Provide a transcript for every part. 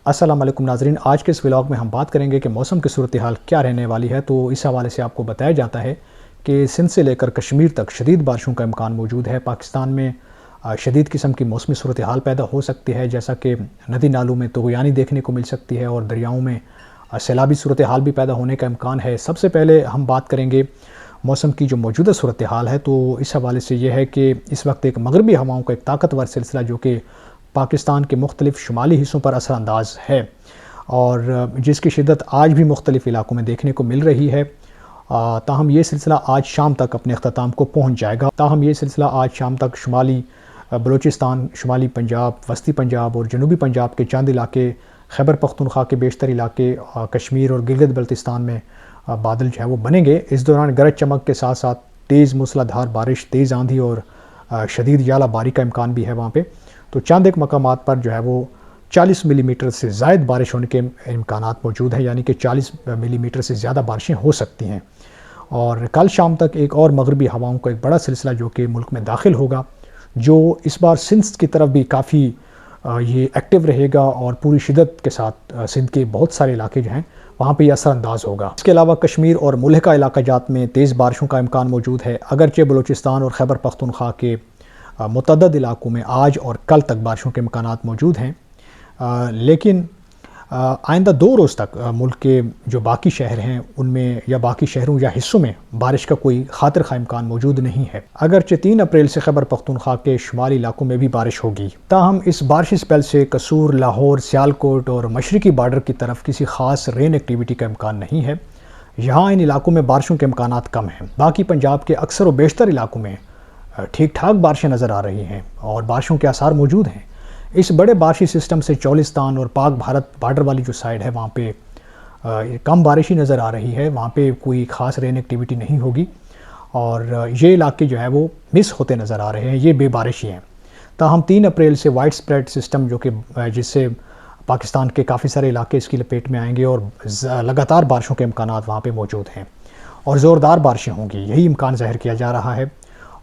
السلام علیکم ناظرین، آج کے اس ولاگ میں ہم بات کریں گے کہ موسم کی صورتحال کیا رہنے والی ہے۔ تو اس حوالے سے آپ کو بتایا جاتا ہے کہ سندھ سے لے کر کشمیر تک شدید بارشوں کا امکان موجود ہے۔ پاکستان میں شدید قسم کی موسمی صورتحال پیدا ہو سکتی ہے، جیسا کہ ندی نالوں میں طغیانی دیکھنے کو مل سکتی ہے اور دریاؤں میں سیلابی صورتحال بھی پیدا ہونے کا امکان ہے۔ سب سے پہلے ہم بات کریں گے موسم کی جو موجودہ صورتحال ہے، تو اس حوالے سے یہ ہے کہ اس وقت ایک مغربی ہواؤں کا ایک طاقتور سلسلہ جو کہ پاکستان کے مختلف شمالی حصوں پر اثر انداز ہے اور جس کی شدت آج بھی مختلف علاقوں میں دیکھنے کو مل رہی ہے۔ تاہم یہ سلسلہ آج شام تک اپنے اختتام کو پہنچ جائے گا۔ یہ سلسلہ آج شام تک شمالی بلوچستان، شمالی پنجاب، وسطی پنجاب اور جنوبی پنجاب کے چند علاقے، خیبر پختونخوا کے بیشتر علاقے، کشمیر اور گلگت بلتستان میں بادل جو ہے وہ بنیں گے۔ اس دوران گرج چمک کے ساتھ ساتھ تیز موسلا دھار بارش، تیز آندھی اور شدید ژالہ باری کا امکان بھی ہے وہاں پہ۔ تو چند ایک مقامات پر جو ہے وہ 40 ملی میٹر سے زائد بارش ہونے کے امکانات موجود ہیں، یعنی کہ 40 ملی میٹر سے زیادہ بارشیں ہو سکتی ہیں۔ اور کل شام تک ایک اور مغربی ہواؤں کا ایک بڑا سلسلہ جو کہ ملک میں داخل ہوگا، جو اس بار سندھ کی طرف بھی کافی یہ ایکٹیو رہے گا اور پوری شدت کے ساتھ سندھ کے بہت سارے علاقے جو ہیں وہاں پہ یہ اثر انداز ہوگا۔ اس کے علاوہ کشمیر اور ملحقہ علاقہ جات میں تیز بارشوں کا امکان موجود ہے، اگرچہ بلوچستان اور خیبر پختونخوا کے متعدد علاقوں میں آج اور کل تک بارشوں کے امکانات موجود ہیں، لیکن آئندہ 2 روز تک ملک کے جو باقی شہر ہیں ان میں یا باقی شہروں یا حصوں میں بارش کا کوئی خاطر خواہ امکان موجود نہیں ہے، اگرچہ 3 اپریل سے خیبر پختونخوا کے شمالی علاقوں میں بھی بارش ہوگی۔ تاہم اس بارشی سپیل سے قصور، لاہور، سیالکوٹ اور مشرقی بارڈر کی طرف کسی خاص رین ایکٹیویٹی کا امکان نہیں ہے۔ یہاں ان علاقوں میں بارشوں کے امکانات کم ہیں۔ باقی پنجاب کے اکثر و بیشتر علاقوں میں ٹھیک ٹھاک بارشیں نظر آ رہی ہیں اور بارشوں کے آثار موجود ہیں۔ اس بڑے بارشی سسٹم سے چولستان اور پاک بھارت بارڈر والی جو سائڈ ہے وہاں پہ کم بارش ہی نظر آ رہی ہے، وہاں پہ کوئی خاص رین ایکٹیویٹی نہیں ہوگی اور یہ علاقے جو ہے وہ مس ہوتے نظر آ رہے ہیں، یہ بے بارشی ہیں۔ تاہم 3 اپریل سے وائڈ سپریڈ سسٹم جو کہ جس سے پاکستان کے کافی سارے علاقے اس کی لپیٹ میں آئیں گے اور لگاتار بارشوں کے امکانات وہاں پہ موجود ہیں اور زوردار بارشیں ہوں گی، یہی امکان ظاہر کیا جا رہا ہے۔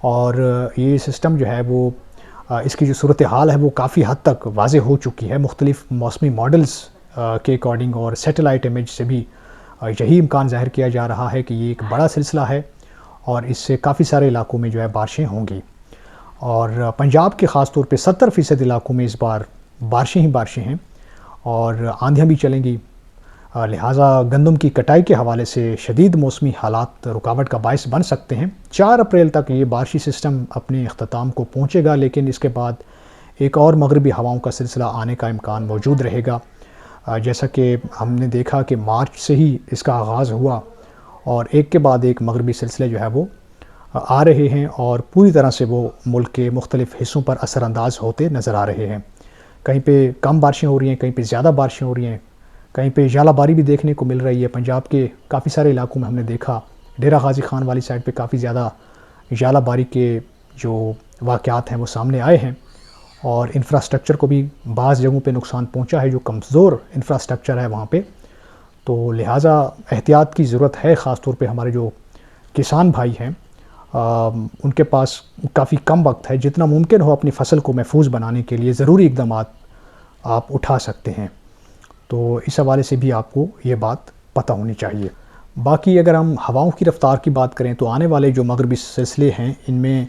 اور یہ سسٹم جو ہے وہ اس کی جو صورتحال ہے وہ کافی حد تک واضح ہو چکی ہے مختلف موسمی ماڈلز کے اکارڈنگ، اور سیٹلائٹ امیج سے بھی یہی امکان ظاہر کیا جا رہا ہے کہ یہ ایک بڑا سلسلہ ہے اور اس سے کافی سارے علاقوں میں جو ہے بارشیں ہوں گی، اور پنجاب کے خاص طور پہ 70% علاقوں میں اس بار بارشیں ہی بارشیں ہیں اور آندھیاں بھی چلیں گی، لہٰذا گندم کی کٹائی کے حوالے سے شدید موسمی حالات رکاوٹ کا باعث بن سکتے ہیں۔ 4 اپریل تک یہ بارشی سسٹم اپنے اختتام کو پہنچے گا، لیکن اس کے بعد ایک اور مغربی ہواؤں کا سلسلہ آنے کا امکان موجود رہے گا، جیسا کہ ہم نے دیکھا کہ مارچ سے ہی اس کا آغاز ہوا اور ایک کے بعد ایک مغربی سلسلے جو ہے وہ آ رہے ہیں اور پوری طرح سے وہ ملک کے مختلف حصوں پر اثر انداز ہوتے نظر آ رہے ہیں۔ کہیں پہ کم بارشیں ہو رہی ہیں، کہیں پہ زیادہ بارشیں ہو رہی ہیں، کہیں پہ ژالہ باری بھی دیکھنے کو مل رہی ہے۔ پنجاب کے کافی سارے علاقوں میں ہم نے دیکھا، ڈیرہ غازی خان والی سائڈ پہ کافی زیادہ ژالہ باری کے جو واقعات ہیں وہ سامنے آئے ہیں اور انفراسٹرکچر کو بھی بعض جگہوں پہ نقصان پہنچا ہے، جو کمزور انفراسٹرکچر ہے وہاں پہ، تو لہٰذا احتیاط کی ضرورت ہے۔ خاص طور پہ ہمارے جو کسان بھائی ہیں ان کے پاس کافی کم وقت ہے، جتنا ممکن ہو اپنی فصل کو محفوظ بنانے کے لیے ضروری اقدامات آپ اٹھا سکتے ہیں، تو اس حوالے سے بھی آپ کو یہ بات پتہ ہونی چاہیے۔ باقی اگر ہم ہواؤں کی رفتار کی بات کریں تو آنے والے جو مغربی سلسلے ہیں ان میں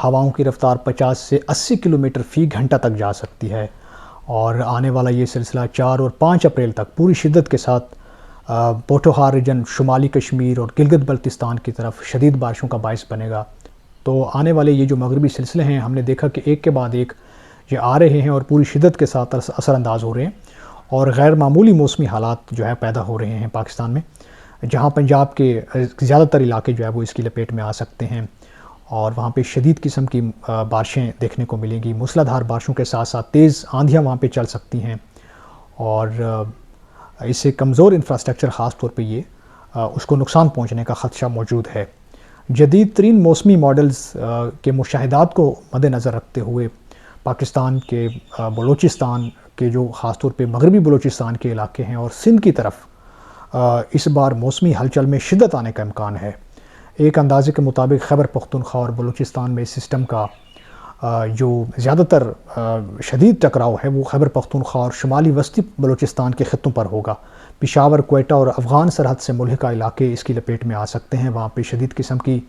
ہواؤں کی رفتار 50 سے 80 کلومیٹر فی گھنٹہ تک جا سکتی ہے، اور آنے والا یہ سلسلہ 4 اور 5 اپریل تک پوری شدت کے ساتھ پوٹھوہار ریجن، شمالی کشمیر اور گلگت بلتستان کی طرف شدید بارشوں کا باعث بنے گا۔ تو آنے والے یہ جو مغربی سلسلے ہیں ہم نے دیکھا کہ ایک کے بعد ایک یہ آ رہے ہیں اور پوری شدت کے ساتھ اثر انداز ہو رہے ہیں اور غیر معمولی موسمی حالات جو ہے پیدا ہو رہے ہیں پاکستان میں، جہاں پنجاب کے زیادہ تر علاقے جو ہے وہ اس کی لپیٹ میں آ سکتے ہیں اور وہاں پہ شدید قسم کی بارشیں دیکھنے کو ملیں گی۔ موسلا دھار بارشوں کے ساتھ ساتھ تیز آندھیاں وہاں پہ چل سکتی ہیں اور اس سے کمزور انفراسٹرکچر خاص طور پہ یہ اس کو نقصان پہنچنے کا خدشہ موجود ہے۔ جدید ترین موسمی ماڈلز کے مشاہدات کو مد نظر رکھتے ہوئے پاکستان کے بلوچستان کے جو خاص طور پہ مغربی بلوچستان کے علاقے ہیں اور سندھ کی طرف اس بار موسمی ہلچل میں شدت آنے کا امکان ہے۔ ایک اندازے کے مطابق خیبر پختونخوا اور بلوچستان میں اس سسٹم کا جو زیادہ تر شدید ٹکراؤ ہے وہ خیبر پختونخوا اور شمالی وسطی بلوچستان کے خطوں پر ہوگا۔ پشاور، کوئٹہ اور افغان سرحد سے ملحقہ علاقے اس کی لپیٹ میں آ سکتے ہیں، وہاں پہ شدید قسم کی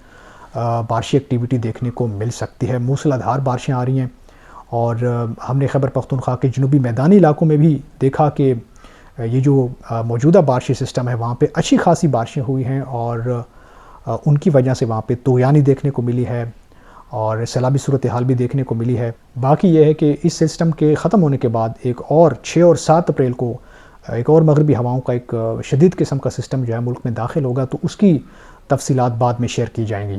بارشی ایکٹیویٹی دیکھنے کو مل سکتی ہے، موسلا دھار بارشیں آ رہی ہیں۔ اور ہم نے خیبر پختونخوا کے جنوبی میدانی علاقوں میں بھی دیکھا کہ یہ جو موجودہ بارشی سسٹم ہے وہاں پہ اچھی خاصی بارشیں ہوئی ہیں، اور ان کی وجہ سے وہاں پہ طغیانی دیکھنے کو ملی ہے اور سیلابی صورتحال بھی دیکھنے کو ملی ہے۔ باقی یہ ہے کہ اس سسٹم کے ختم ہونے کے بعد ایک اور 6 اور 7 اپریل کو ایک اور مغربی ہواؤں کا ایک شدید قسم کا سسٹم جو ہے ملک میں داخل ہوگا، تو اس کی تفصیلات بعد میں شیئر کی جائیں گی۔